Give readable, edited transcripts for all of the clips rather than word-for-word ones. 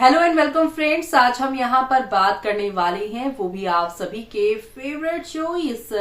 Hello and welcome friends. आज हम यहाँ पर बात करने वाले हैं वो भी आप सभी के फेवरेट शो। इस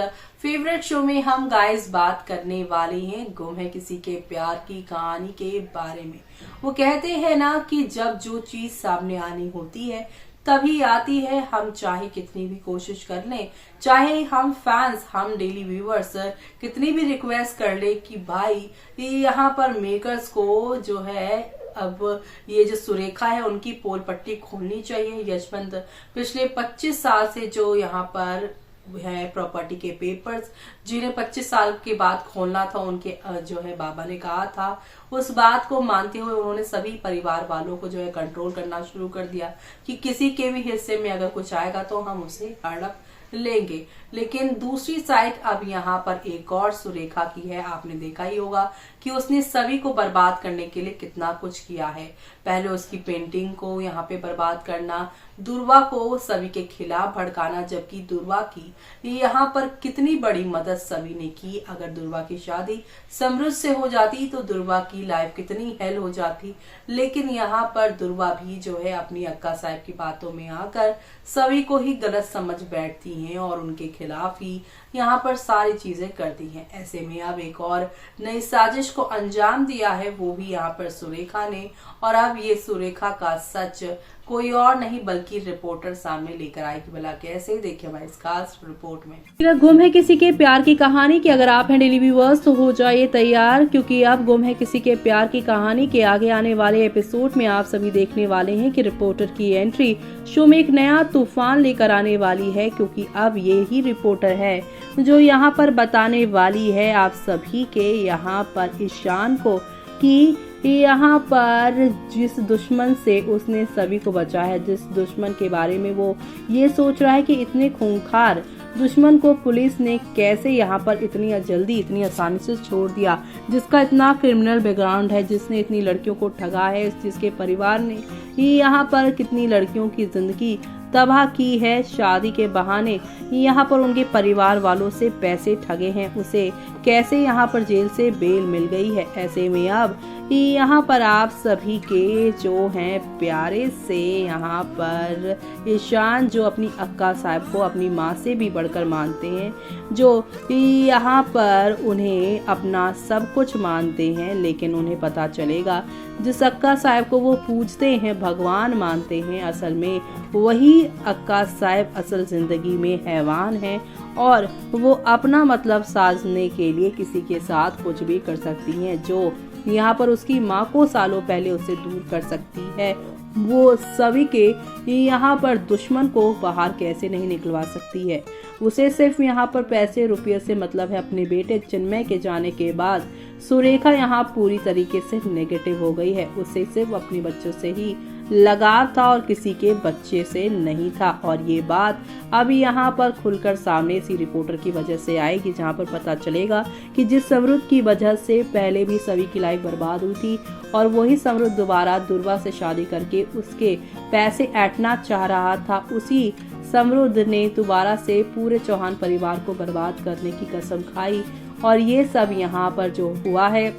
फेवरेट शो में हम गाइस बात करने वाले हैं गुम है किसी के प्यार की कहानी के बारे में। वो कहते हैं ना कि जब जो चीज सामने आनी होती है तभी आती है, हम चाहे कितनी भी कोशिश कर लें, चाहे हम फैंस, हम डेली व्यूवर्स कितनी भी रिक्वेस्ट कर ले कि भाई यहाँ पर मेकर्स को जो है अब ये जो सुरेखा है उनकी पोल पट्टी खोलनी चाहिए। यशवंत पिछले 25 साल से जो यहाँ पर है प्रॉपर्टी के पेपर्स, जिन्हें 25 साल के बाद खोलना था, उनके जो है बाबा ने कहा था, उस बात को मानते हुए उन्होंने सभी परिवार वालों को जो है कंट्रोल करना शुरू कर दिया कि किसी के भी हिस्से में अगर कुछ आएगा तो हम उसे हड़प लेंगे। लेकिन दूसरी साइड अब यहाँ पर एक और सुरेखा की है। आपने देखा ही होगा कि उसने सभी को बर्बाद करने के लिए कितना कुछ किया है। पहले उसकी पेंटिंग को यहाँ पे बर्बाद करना, दुर्वा को सभी के खिलाफ भड़काना, जबकि दुर्वा की यहाँ पर कितनी बड़ी मदद सभी ने की। अगर दुर्वा की शादी समृद्ध से हो जाती तो दुर्वा की लाइफ कितनी हेल हो जाती। लेकिन यहाँ पर दुर्वा भी जो है अपनी अक्का साहब की बातों में आकर सभी को ही गलत समझ बैठती हैं और उनके खिलाफ ही यहाँ पर सारी चीजें करती हैं। ऐसे में अब एक और नई साजिश को अंजाम दिया है, वो भी यहाँ पर सुरेखा ने। और अब ये सुरेखा का सच कोई और नहीं बल्कि रिपोर्टर सामने लेकर आएगी। भला कैसे, देखिए हमारी इस खास रिपोर्ट में। गुम है किसी के प्यार की कहानी की अगर आप हैं डेली व्यूअर्स तो हो जाइए तैयार, क्योंकि अब गुम है किसी के प्यार की कहानी के आगे आने वाले एपिसोड में आप सभी देखने वाले हैं कि रिपोर्टर की एंट्री शो में एक नया तूफान लेकर आने वाली है। क्योंकि अब ये ही रिपोर्टर है जो यहाँ पर बताने वाली है आप सभी के यहाँ पर ईशान को कि यहाँ पर जिस दुश्मन से उसने सभी को बचाया है, जिस दुश्मन के बारे में वो ये सोच रहा है कि इतने खूंखार दुश्मन को पुलिस ने कैसे यहाँ पर इतनी जल्दी इतनी आसानी से छोड़ दिया, जिसका इतना क्रिमिनल बैकग्राउंड है, जिसने इतनी लड़कियों को ठगा है, जिसके परिवार ने यहाँ पर कितनी लड़कियों की जिंदगी तबाह की है शादी के बहाने, यहाँ पर उनके परिवार वालों से पैसे ठगे हैं, उसे कैसे यहाँ पर जेल से बेल मिल गई है। ऐसे में अब यहाँ पर आप सभी के जो हैं प्यारे से यहाँ पर ईशान, जो अपनी अक्का साहब को अपनी माँ से भी बढ़कर मानते हैं, जो यहाँ पर उन्हें अपना सब कुछ मानते हैं, लेकिन उन्हें पता चलेगा जिस अक्का साहब को वो पूजते हैं, भगवान मानते हैं, असल में वही अक्का साहब असल जिंदगी में हैवान है और वो अपना मतलब साधने के लिए किसी के साथ कुछ भी कर सकती हैं। जो यहाँ पर उसकी माँ को सालों पहले उससे दूर कर सकती है, वो सभी के यहाँ पर दुश्मन को बाहर कैसे नहीं निकलवा सकती है। उसे सिर्फ यहाँ पर पैसे रुपये से मतलब है। अपने बेटे चिन्मय के जाने के बाद सुरेखा यहाँ पूरी तरीके से नेगेटिव हो गई है। उसे सिर्फ अपने बच्चों से ही लगाव था और किसी के बच्चे से नहीं था। और ये बात अब यहाँ पर खुलकर सामने इसी रिपोर्टर की वजह से आएगी, जहाँ पर पता चलेगा कि जिस समृद्ध की वजह से पहले भी सभी की लाइफ बर्बाद हुई थी और वही समृद्ध दोबारा दुर्वा से शादी करके उसके पैसे ऐंठना चाह रहा था, उसी समृद्ध ने दोबारा से पूरे चौहान परिवार को बर्बाद करने की कसम खाई। और ये सब यहाँ पर जो हुआ है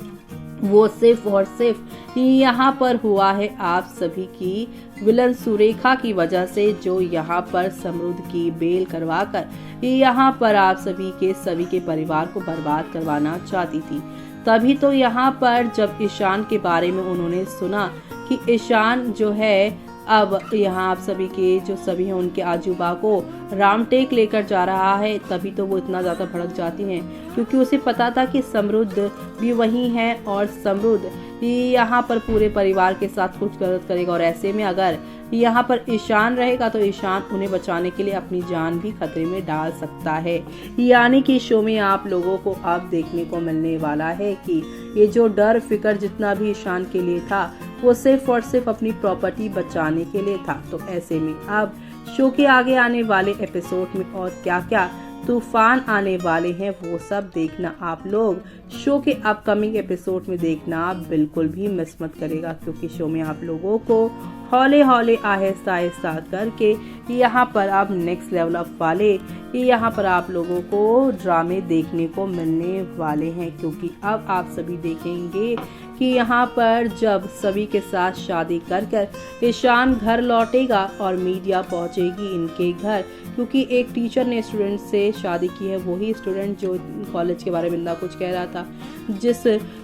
वो सिर्फ और सिर्फ यहाँ पर हुआ है आप सभी की विलन सुरेखा की वजह से, जो यहाँ पर समृद्ध की बेल करवाकर यहाँ पर आप सभी के परिवार को बर्बाद करवाना चाहती थी। तभी तो यहाँ पर जब ईशान के बारे में उन्होंने सुना कि ईशान जो है अब यहाँ आप सभी के जो सभी हैं उनके आजूबा को रामटेक लेकर जा रहा है, तभी तो वो इतना ज़्यादा भड़क जाती हैं, क्योंकि उसे पता था कि समृद्ध भी वही है और समृद्ध यहाँ पर पूरे परिवार के साथ कुछ गलत करेगा। और ऐसे में अगर यहाँ पर ईशान रहेगा तो ईशान उन्हें बचाने के लिए अपनी जान भी खतरे में डाल सकता है। यानी कि शो में आप लोगों को अब देखने को मिलने वाला है कि ये जो डर फिक्र जितना भी ईशान के लिए था वो सिर्फ और सिर्फ अपनी प्रॉपर्टी बचाने के लिए था। तो ऐसे में अब शो के आगे आने वाले एपिसोड में और क्या क्या तूफान आने वाले हैं वो सब देखना आप लोग शो के अपकमिंग एपिसोड में देखना आप बिल्कुल भी मिस मत करेगा, क्योंकि शो में आप लोगों को हौले हौले आहिस्ता आहिस्ता करके यहाँ पर अब नेक्स्ट लेवल अप वाले यहाँ पर आप लोगों को ड्रामे देखने को मिलने वाले हैं। क्योंकि अब आप सभी देखेंगे कि यहाँ पर जब सभी के साथ शादी कर कर ईशान घर लौटेगा और मीडिया पहुँचेगी इनके घर, क्योंकि एक टीचर ने स्टूडेंट से शादी की है, वही स्टूडेंट जो कॉलेज के बारे में इतना कुछ कह रहा था, जिस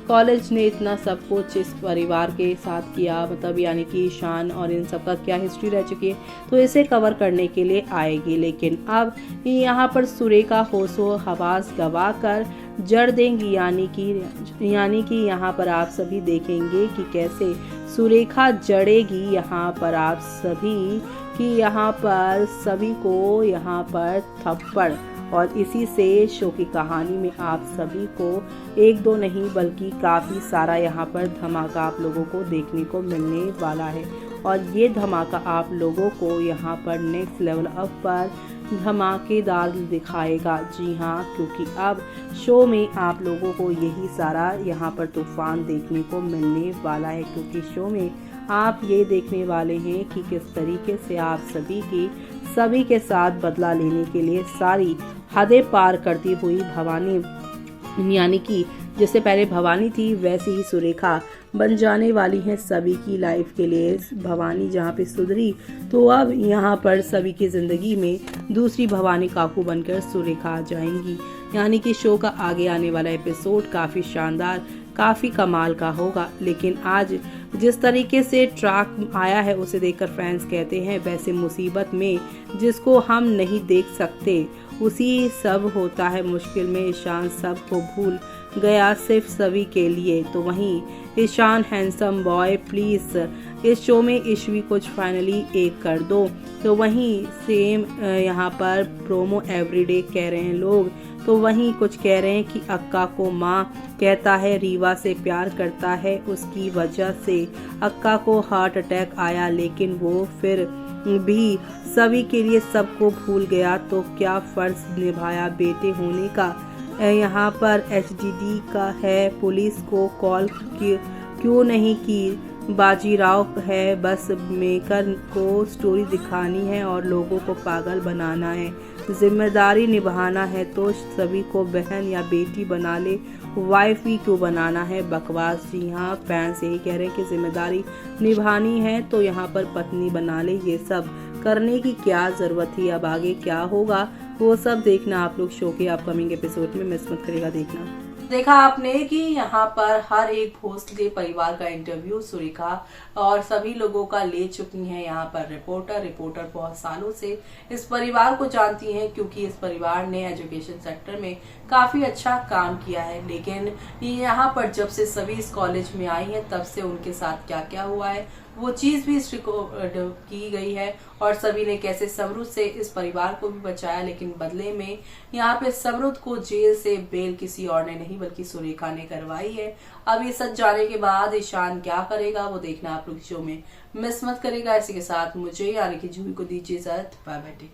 कॉलेज ने इतना सब कुछ इस परिवार के साथ किया, मतलब यानी कि ईशान और इन सब का क्या हिस्ट्री रह चुकी है, तो इसे कवर करने के लिए आएगी। लेकिन अब यहाँ पर सुरेखा होशो हवास गवा कर जड़ देंगी, यानी कि यहाँ पर आप सभी देखेंगे कि कैसे सुरेखा जड़ेगी यहाँ पर आप सभी, कि यहाँ पर सभी को यहाँ पर थप्पड़, और इसी से शो की कहानी में आप सभी को एक दो नहीं बल्कि काफ़ी सारा यहाँ पर धमाका आप लोगों को देखने को मिलने वाला है। और ये धमाका आप लोगों को यहाँ पर नेक्स्ट लेवल अप पर धमाकेदार दिखाएगा। जी हाँ, क्योंकि अब शो में आप लोगों को यही सारा यहाँ पर तूफान देखने को मिलने वाला है, क्योंकि शो में आप ये देखने वाले हैं कि किस तरीके से आप सभी के साथ बदला लेने के लिए सारी हदें पार करती हुई भवानी, यानी कि जैसे पहले भवानी थी वैसे ही सुरेखा बन जाने वाली है सभी की लाइफ के लिए। भवानी जहाँ पे सुधरी, तो अब यहाँ पर सभी की जिंदगी में दूसरी भवानी काकू बनकर सुरेखा आ जाएंगी। यानी कि शो का आगे आने वाला एपिसोड काफ़ी शानदार, काफ़ी कमाल का होगा। लेकिन आज जिस तरीके से ट्रैक आया है उसे देखकर फैंस कहते हैं, वैसे मुसीबत में जिसको हम नहीं देख सकते उसी सब होता है मुश्किल में। ईशान सब को भूल गया सिर्फ सभी के लिए। तो वहीं ईशान हैंडसम बॉय प्लीज इस शो में ईशवी कुछ फाइनली एक कर दो। तो वहीं सेम यहाँ पर प्रोमो एवरीडे कह रहे हैं लोग, तो वहीं कुछ कह रहे हैं कि अक्का को माँ कहता है रीवा से प्यार करता है, उसकी वजह से अक्का को हार्ट अटैक आया, लेकिन वो फिर भी सभी के लिए सबको भूल गया। तो क्या फर्ज निभाया बेटे होने का। यहाँ पर HDD का है, पुलिस को कॉल क्यों नहीं की, बाजीराव है, बस मेकर को स्टोरी दिखानी है और लोगों को पागल बनाना है, जिम्मेदारी निभाना है तो सभी को बहन या बेटी बना ले, वाइफ ही क्यों बनाना है, बकवास। जी हाँ, फैंस यही कह रहे हैं कि जिम्मेदारी निभानी है तो यहाँ पर पत्नी बना ले, ये सब करने की क्या जरूरत थी। अब आगे क्या होगा वो सब देखना आप लोग शो के अपकमिंग एपिसोड में, मिस मत करेगा देखना। देखा आपने कि यहाँ पर हर एक होस्ट के परिवार का इंटरव्यू सुरेखा और सभी लोगों का ले चुकी हैं। यहाँ पर रिपोर्टर बहुत सालों से इस परिवार को जानती हैं, क्योंकि इस परिवार ने एजुकेशन सेक्टर में काफी अच्छा काम किया है। लेकिन यहाँ पर जब से सभी इस कॉलेज में आई हैं तब से उनके साथ क्या क्या हुआ है वो चीज भी रिकॉर्ड की गई है, और सभी ने कैसे समरुद से इस परिवार को भी बचाया, लेकिन बदले में यहाँ पे समरुद को जेल से बेल किसी और ने नहीं बल्कि सुरेखा ने करवाई है। अब ये सच जाने के बाद ईशान क्या करेगा वो देखना आप लोग शो में, मिस मत करेगा। इसी के साथ मुझे यानी कि जूही को दीजिए इजाजत, बाय बाय।